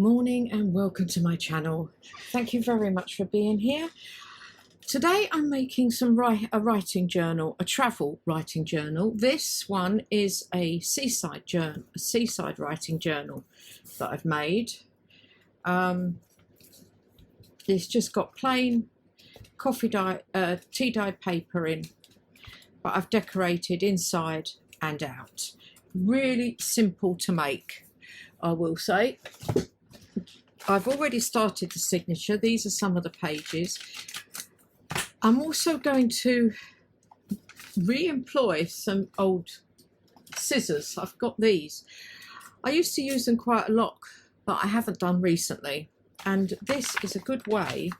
morning and welcome to my channel. Thank you very much for being here. Today I'm making a writing journal, a travel writing journal. This one is a seaside writing journal that I've made. It's just got plain tea dyed paper in, but I've decorated inside and out. Really simple to make, I will say. I've already started the signature. These are some of the pages. I'm also going to re-employ some old scissors. I've got these. I used to use them quite a lot, but I haven't done recently. And this is a good way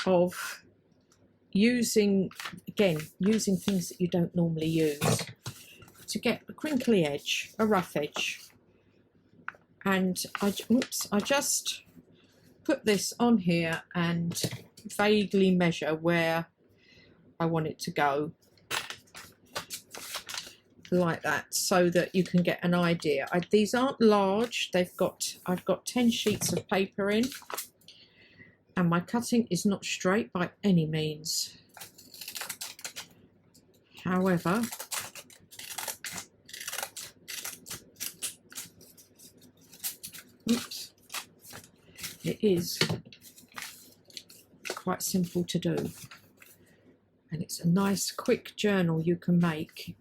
of using things that you don't normally use to get a crinkly edge, a rough edge. And I just put this on here and vaguely measure where I want it to go, like that, so that you can get an idea. These aren't large. I've got 10 sheets of paper in, and my cutting is not straight by any means. However, it is quite simple to do, and it's a nice quick journal you can make.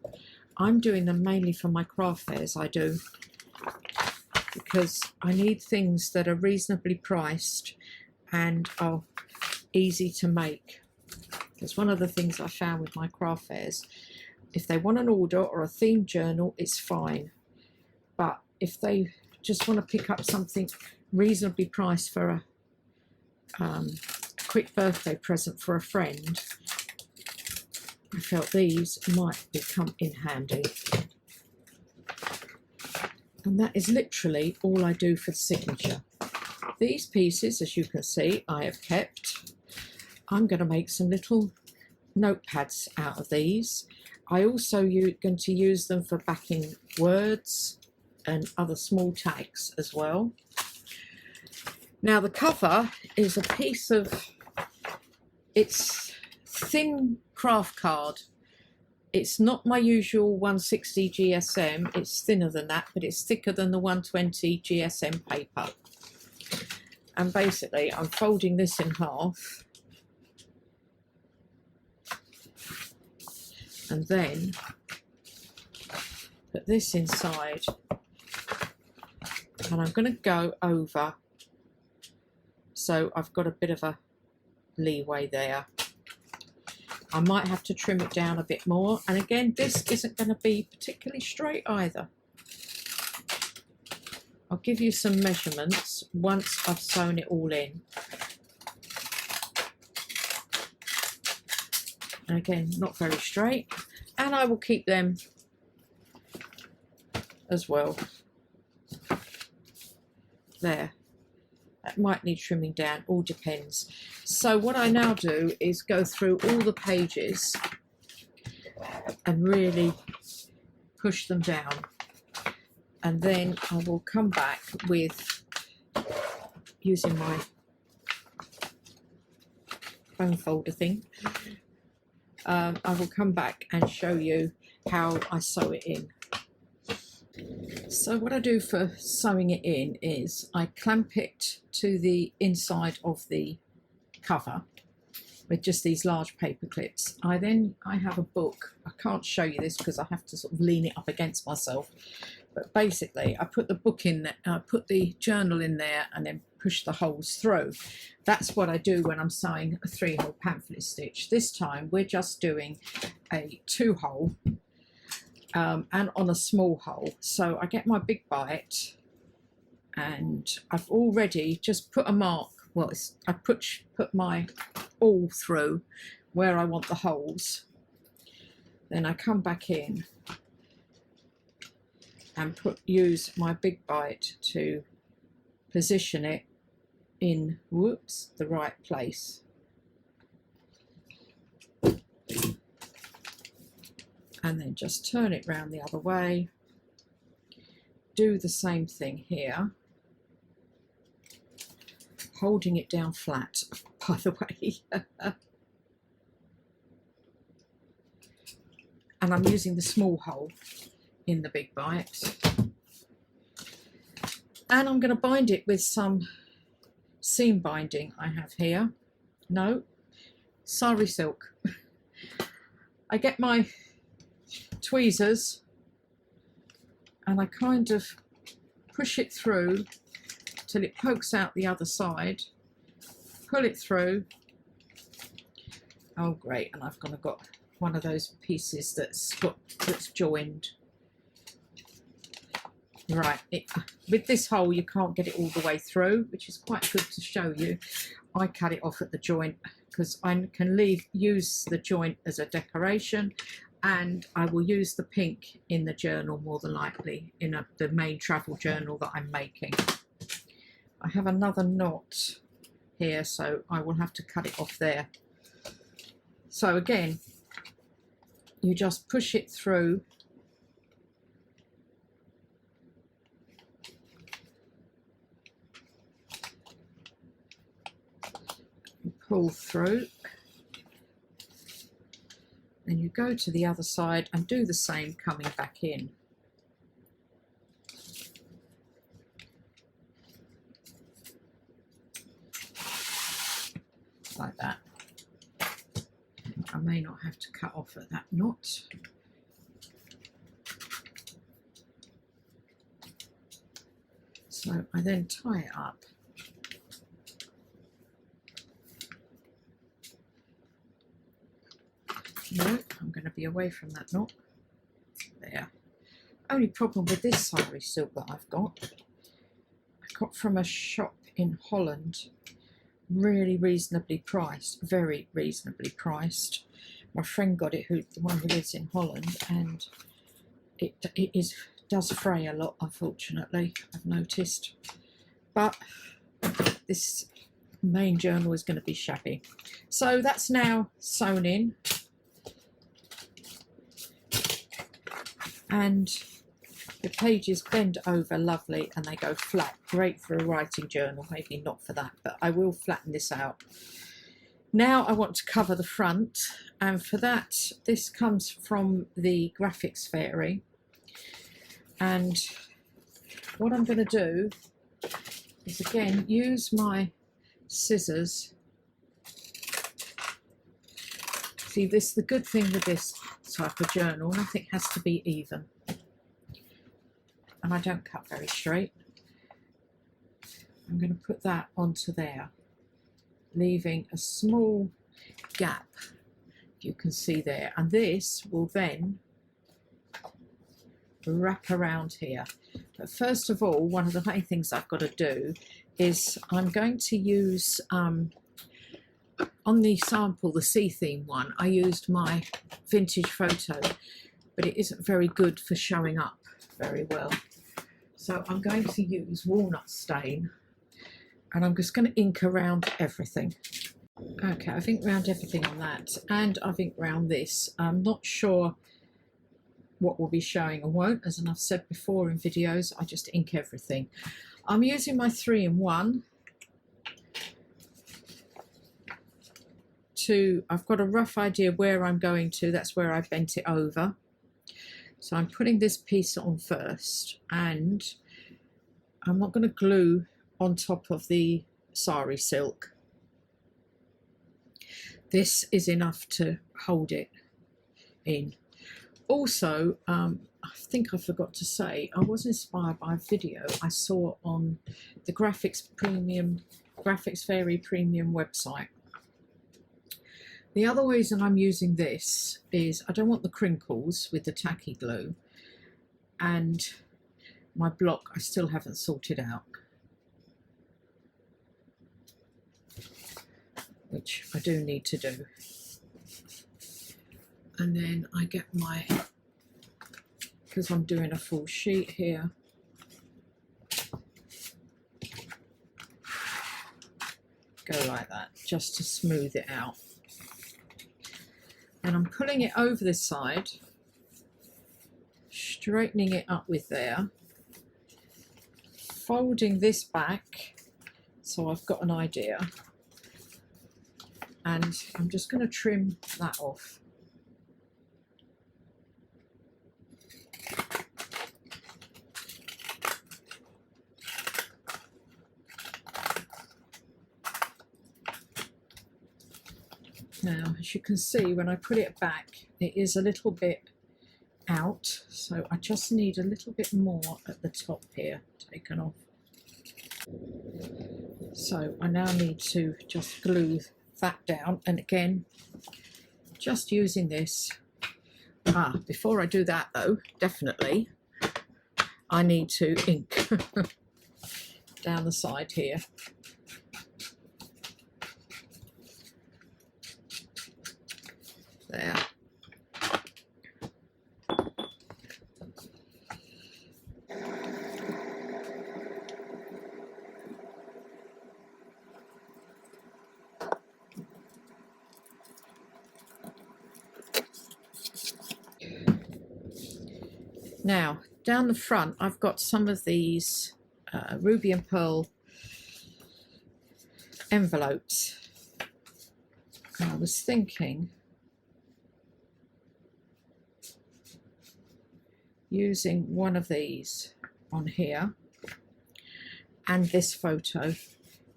I'm doing them mainly for my craft fairs, I do, because I need things that are reasonably priced and are easy to make. Because one of the things I found with my craft fairs, if they want an order or a themed journal, it's fine, but if they just want to pick up something reasonably priced for a quick birthday present for a friend, I felt these might come in handy. And that is literally all I do for the signature. These pieces, as you can see, I have kept. I'm going to make some little notepads out of these. I also going to use them for backing words and other small tags as well. Now the cover is a piece of, it's thin craft card. It's not my usual 160 GSM, it's thinner than that, but it's thicker than the 120 GSM paper. And basically I'm folding this in half, and then put this inside, and I'm going to go over, so I've got a bit of a leeway there. I might have to trim it down a bit more, and again, this isn't going to be particularly straight either. I'll give you some measurements once I've sewn it all in. And again, not very straight, and I will keep them as well. There. That might need trimming down, all depends. So what I now do is go through all the pages and really push them down, and then I will come back with, using my bone folder thing, I will come back and show you how I sew it in. So what I do for sewing it in is I clamp it to the inside of the cover with just these large paper clips. I have a book. I can't show you this because I have to sort of lean it up against myself, but basically I put the book in there, I put the journal in there, and then push the holes through. That's what I do when I'm sewing a 3-hole pamphlet stitch. This time we're just doing a 2-hole and on a small hole. So I get my big bite, and I've already just put a mark. Well, I put my awl through where I want the holes. Then I come back in and use my big bite to position it in, the right place. And then just turn it round the other way. Do the same thing here. holding it down flat, by the way. And I'm using the small hole in the big bite. And I'm going to bind it with some seam binding I have here. No, sari silk. I get my tweezers and I kind of push it through till it pokes out the other side, pull it through. Oh great, and I've got one of those pieces that's joined. Right, with this hole you can't get it all the way through, which is quite good to show you. I cut it off at the joint because I can use the joint as a decoration, and I will use the pink in the journal more than likely, in the main travel journal that I'm making. I have another knot here, so I will have to cut it off there. So again, you just push it through. Pull through. Then you go to the other side and do the same coming back in. Like that. I may not have to cut off at that knot. So I then tie it up. No, I'm going to be away from that knot. There. Only problem with this sari silk that I've got, I got from a shop in Holland, really reasonably priced, very reasonably priced. My friend got it, the one who lives in Holland, and it does fray a lot, unfortunately, I've noticed. But this main journal is going to be shabby. So that's now sewn in. And the pages bend over lovely and they go flat. Great for a writing journal, maybe not for that, but I will flatten this out. Now I want to cover the front, and for that, this comes from the Graphics Fairy. And what I'm going to do is again use my scissors. See, the good thing with this type of journal, nothing has to be even, and I don't cut very straight. I'm going to put that onto there, leaving a small gap, you can see there, and this will then wrap around here. But first of all, one of the main things I've got to do is I'm going to use on the sample, the sea theme one, I used my vintage photo, but it isn't very good for showing up very well. So I'm going to use walnut stain, and I'm just going to ink around everything. Okay, I've inked around everything on that, and I've inked around this. I'm not sure what will be showing and won't, as I've said before in videos, I just ink everything. I'm using my 3-in-1. I've got a rough idea where I'm going to, that's where I bent it over. So I'm putting this piece on first, and I'm not going to glue on top of the sari silk. This is enough to hold it in. Also, I think I forgot to say, I was inspired by a video I saw on the Graphics Fairy Premium website. The other reason I'm using this is I don't want the crinkles with the tacky glue, and my block I still haven't sorted out, which I do need to do. And then I get my, because I'm doing a full sheet here, go like that just to smooth it out. And I'm pulling it over this side, straightening it up with there, folding this back So I've got an idea, and I'm just going to trim that off. Now, as you can see, when I put it back, it is a little bit out, so I just need a little bit more at the top here taken off. So I now need to just glue that down, and again, just using this. Before I do that though, definitely I need to ink down the side here. There. Now, down the front, I've got some of these ruby and pearl envelopes. And I was thinking using one of these on here and this photo,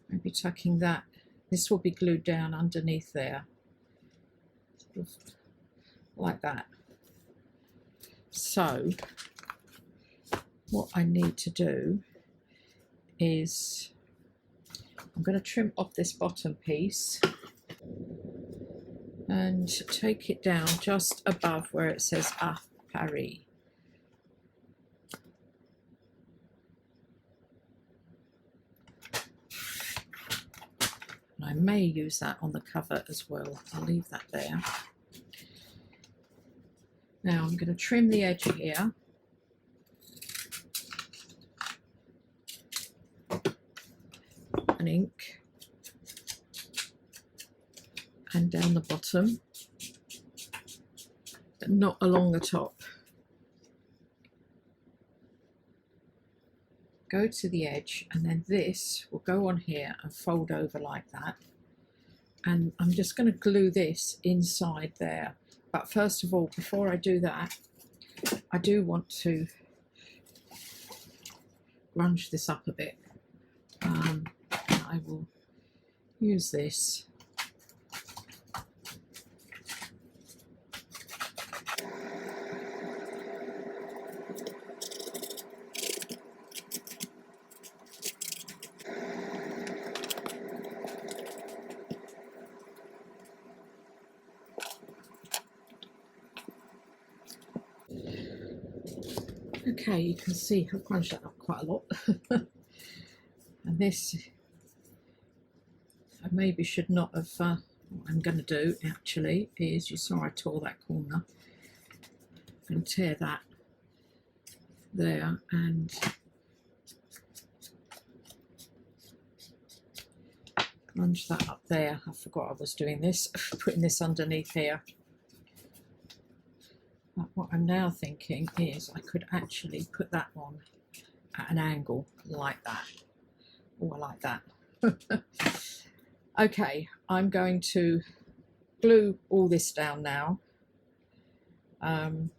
maybe tucking that. This will be glued down underneath there, sort of like that. So what I need to do is I'm going to trim off this bottom piece and take it down just above where it says Paris. And I may use that on the cover as well. I'll leave that there. Now I'm going to trim the edge here. And ink. And down the bottom. But not along the top. Go to the edge, and then this will go on here and fold over like that. And I'm just going to glue this inside there. But first of all, before I do that, I do want to grunge this up a bit. I will use this. Okay, you can see I've crunched that up quite a lot. And this, I maybe should not have, what I'm going to do actually is, you saw I tore that corner. I'm going to tear that there and crunch that up there. I forgot I was doing this, putting this underneath here. But what I'm now thinking is I could actually put that on at an angle like that, or like that. Okay, I'm going to glue all this down now and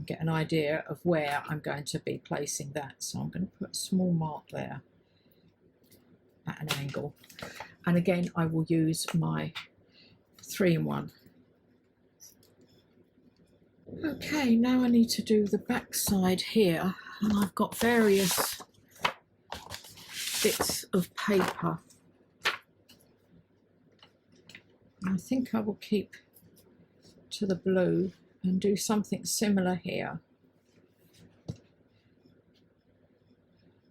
get an idea of where I'm going to be placing that. So I'm going to put a small mark there at an angle. And again, I will use my 3-in-1. Okay, now I need to do the back side here, and I've got various bits of paper. And I think I will keep to the blue and do something similar here.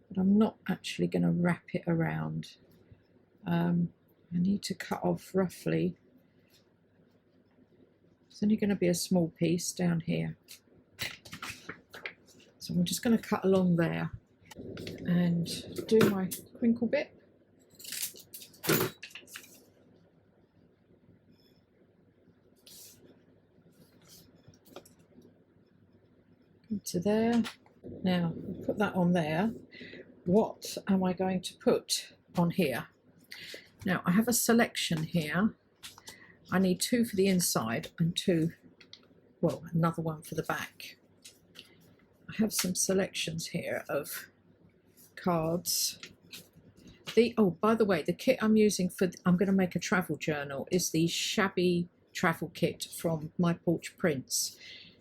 But I'm not actually going to wrap it around. I need to cut off roughly. It's only going to be a small piece down here. So I'm just going to cut along there and do my crinkle bit. Go to there. Now put that on there. what am I going to put on here? Now I have a selection here. I need 2 for the inside and 2, well, another one for the back. I have some selections here of cards. Oh, by the way, the kit I'm using I'm going to make a travel journal is the shabby travel kit from My Porch Prints.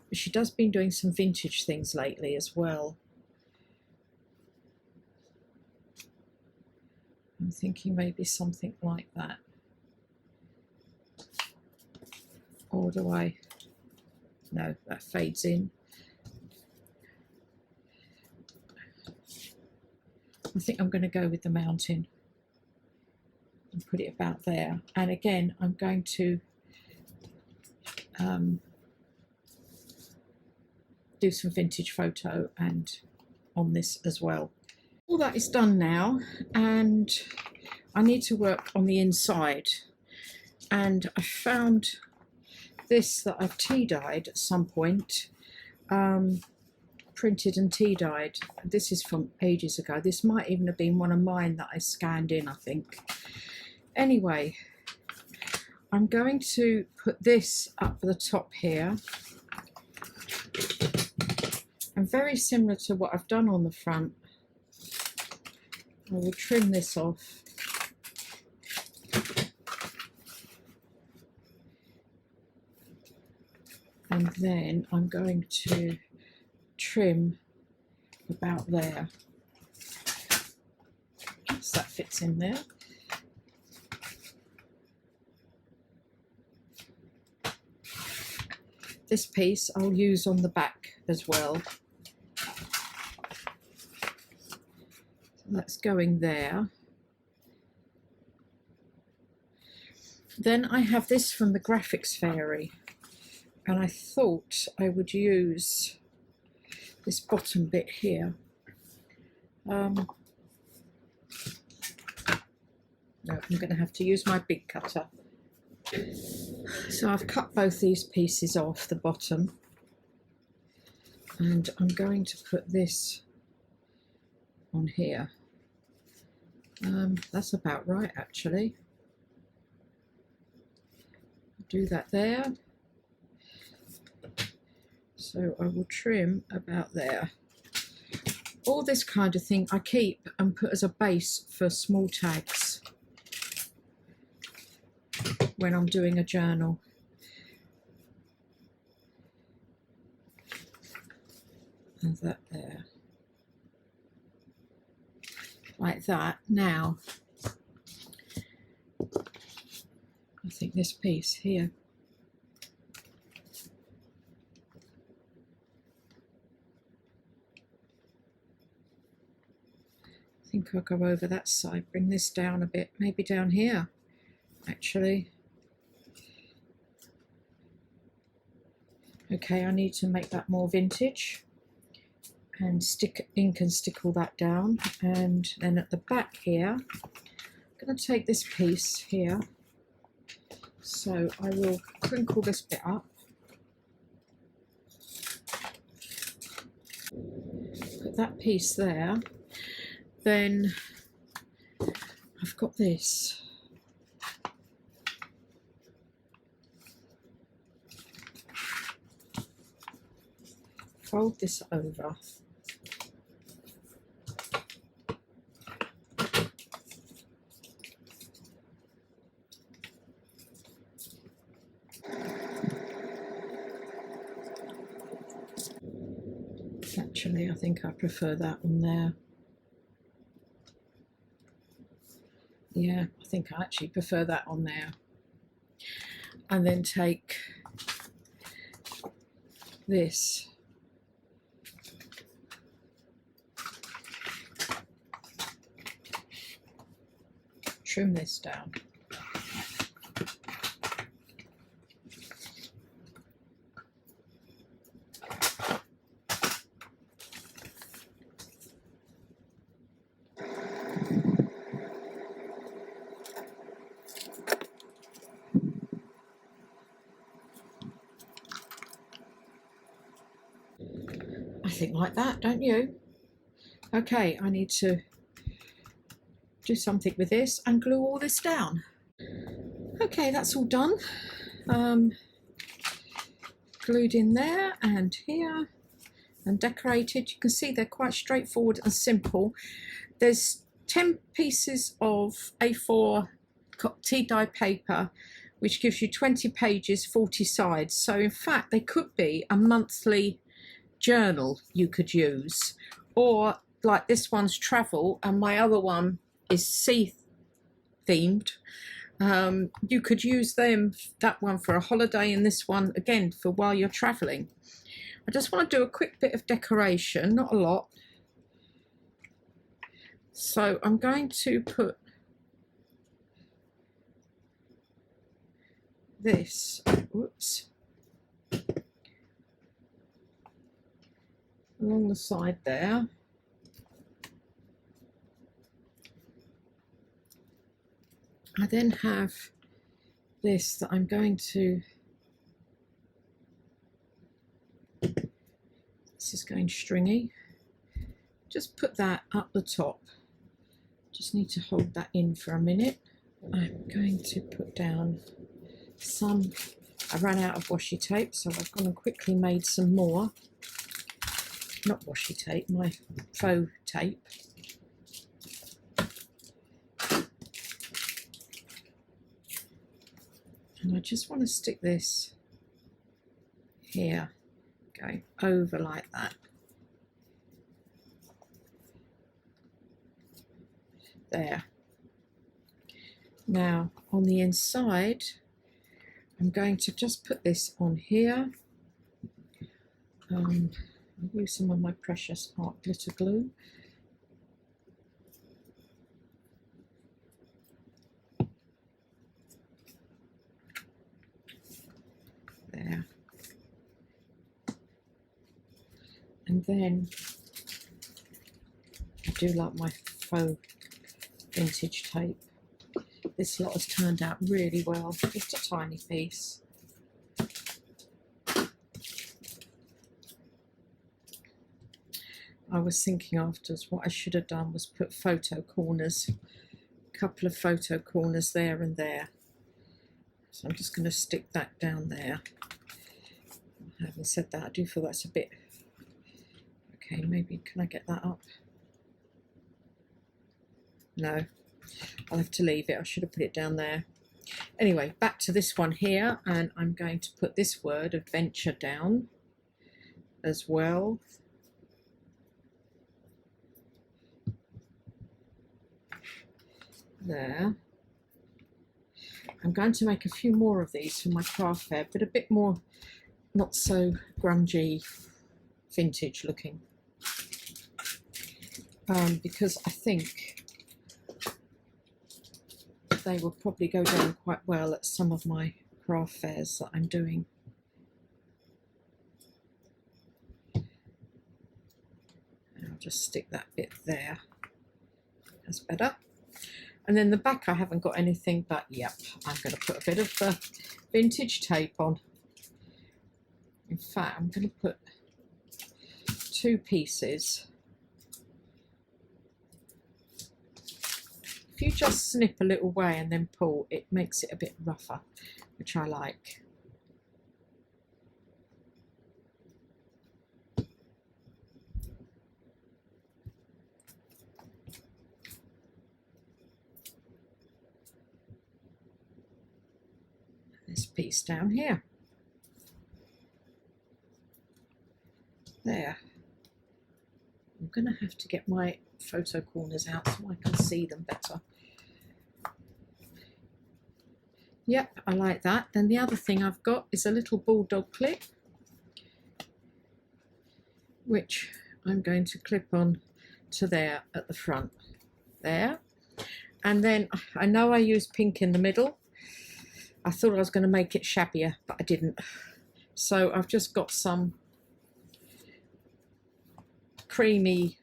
But she does been doing some vintage things lately as well. I'm thinking maybe something like that. Or do I? No, that fades in. I think I'm going to go with the mountain and put it about there. And again, I'm going to do some vintage photo and on this as well. All that is done now, and I need to work on the inside. And I found this that I've tea dyed at some point, printed and tea dyed. This is from ages ago. This might even have been one of mine that I scanned in, I think. Anyway, I'm going to put this up at the top here, and very similar to what I've done on the front, I will trim this off. And then I'm going to trim about there. So that fits in there. This piece I'll use on the back as well. That's going there. Then I have this from the Graphics Fairy, and I thought I would use this bottom bit here. No, I'm going to have to use my big cutter. So I've cut both these pieces off the bottom, and I'm going to put this on here. That's about right, actually. Do that there. So I will trim about there. All this kind of thing I keep and put as a base for small tags when I'm doing a journal. And that there. Like that. Now, I think this piece here. I think I'll go over that side, bring this down a bit, maybe down here, actually. Okay, I need to make that more vintage and stick ink and stick all that down. And then at the back here, I'm going to take this piece here. So I will crinkle this bit up. Put that piece there. Then I've got this. Fold this over. Actually, I think I prefer that one there. Yeah, I think I actually prefer that on there. And then take this. Trim this down. I think like that, don't you? Okay, I need to do something with this and glue all this down. Okay, that's all done. Glued in there and here and decorated. You can see they're quite straightforward and simple. There's 10 pieces of A4 tea dye paper, which gives you 20 pages, 40 sides. So in fact, they could be a monthly journal you could use, or like this one's travel and my other one is sea themed. You could use that one for a holiday and this one again for while you're traveling. I just want to do a quick bit of decoration, not a lot. So I'm going to put this, whoops, along the side there. I then have this that I'm going to, this is going stringy, just put that up the top. Just need to hold that in for a minute. I'm going to put down some, I ran out of washi tape, so I've gone and quickly made some more. Not washi tape, my faux tape. And I just want to stick this here, going over like that. There. Now on the inside, I'm going to just put this on here. I'll use some of my precious art glitter glue. There. And then I do like my faux vintage tape. This lot has turned out really well, just a tiny piece. I was thinking afterwards what I should have done was put photo corners, a couple of photo corners there and there. So I'm just going to stick that down there. Having said that, I do feel that's a bit, okay, maybe can I get that up? No, I'll have to leave it. I should have put it down there. Anyway, back to this one here, and I'm going to put this word adventure down as well. There. I'm going to make a few more of these for my craft fair, but a bit more not so grungy, vintage looking, because I think they will probably go down quite well at some of my craft fairs that I'm doing. And I'll just stick that bit there. That's better. And then the back I haven't got anything, but yep, I'm going to put a bit of vintage tape on. In fact, I'm going to put 2 pieces. If you just snip a little way and then pull, it makes it a bit rougher, which I like. This piece down here. There. I'm going to have to get my photo corners out so I can see them better. Yep, I like that. Then the other thing I've got is a little bulldog clip, which I'm going to clip on to there at the front. There. And then I know I used pink in the middle. I thought I was going to make it shabbier, but I didn't. So I've just got some creamy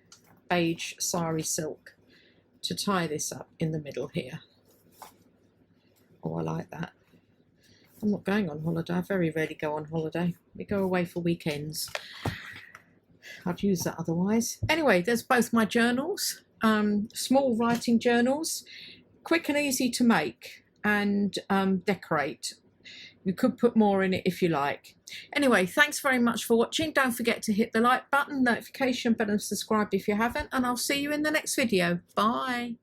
beige sari silk to tie this up in the middle here. Oh, I like that. I'm not going on holiday. I very rarely go on holiday. We go away for weekends. I'd use that otherwise. Anyway, there's both my journals. small writing journals, quick and easy to make and decorate. You could put more in it if you like. Anyway, thanks very much for watching. Don't forget to hit the like button, notification button, subscribe if you haven't, and I'll see you in the next video. Bye.